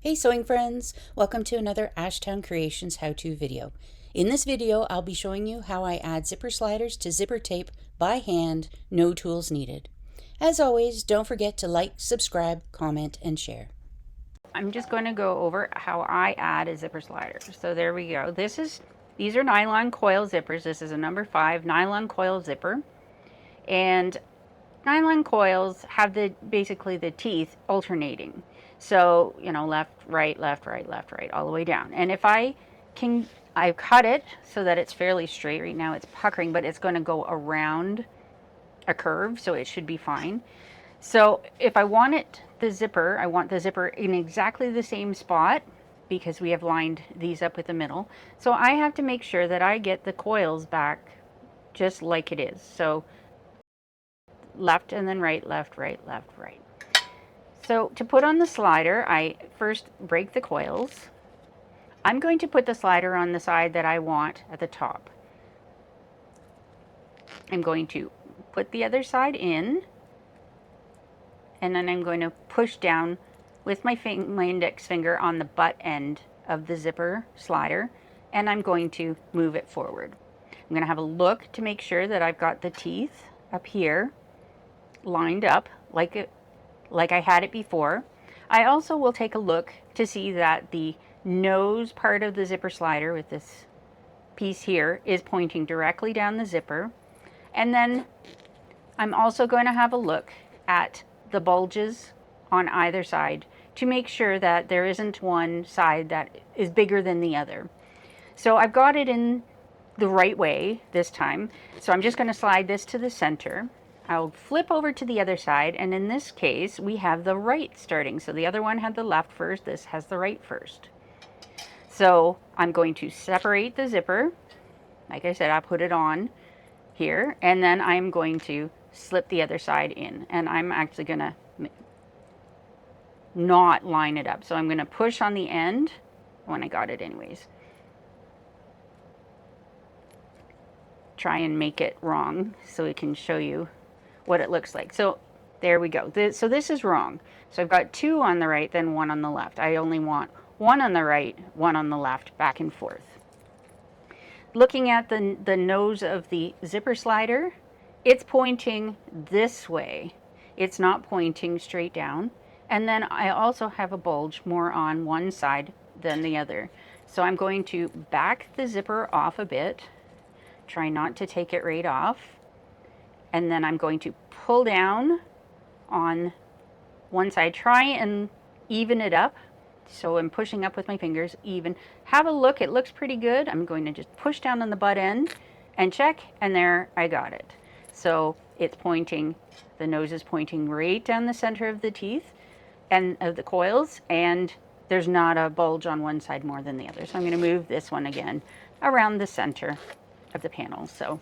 Hey sewing friends, welcome to another Ashtown Creations how-to video. In this video, I'll be showing you how I add zipper sliders to zipper tape by hand, no tools needed. As always, don't forget to like, subscribe, comment, and share. I'm just going to go over how I add a zipper slider. So there we go. These are nylon coil zippers. This is a number 5 nylon coil zipper. And nylon coils have basically the teeth alternating. So, left, right, left, right, left, right, all the way down. And if I cut it so that it's fairly straight. Right now it's puckering, but it's going to go around a curve, so it should be fine. So if I want the zipper in exactly the same spot, because we have lined these up with the middle. So I have to make sure that I get the coils back just like it is. So left and then right, left, right, left, right. So to put on the slider, I first break the coils. I'm going to put the slider on the side that I want at the top. I'm going to put the other side in, and then I'm going to push down with my index finger on the butt end of the zipper slider, and I'm going to move it forward. I'm going to have a look to make sure that I've got the teeth up here lined up like I had it before. I also will take a look to see that the nose part of the zipper slider with this piece here is pointing directly down the zipper. And then I'm also going to have a look at the bulges on either side to make sure that there isn't one side that is bigger than the other. So I've got it in the right way this time. So I'm just going to slide this to the center. I'll flip over to the other side, and in this case we have the right starting. So the other one had the left first, this has the right first. So I'm going to separate the zipper. Like I said, I put it on here, and then I'm going to slip the other side in, and I'm actually going to not line it up. So I'm going to push on the end when I got it anyways. Try and make it wrong so we can show you what it looks like. So there we go. So this is wrong. So I've got 2 on the right, then 1 on the left. I only want 1 on the right, 1 on the left, back and forth. Looking at the nose of the zipper slider, it's pointing this way. It's not pointing straight down. And then I also have a bulge more on one side than the other. So I'm going to back the zipper off a bit. Try not to take it right off. And then I'm going to pull down on one side. Try and even it up. So I'm pushing up with my fingers, even. Have a look, it looks pretty good. I'm going to just push down on the butt end and check, and there I got it. So it's pointing, the nose is pointing right down the center of the teeth and of the coils, and there's not a bulge on one side more than the other. So I'm going to move this one again around the center of the panel. So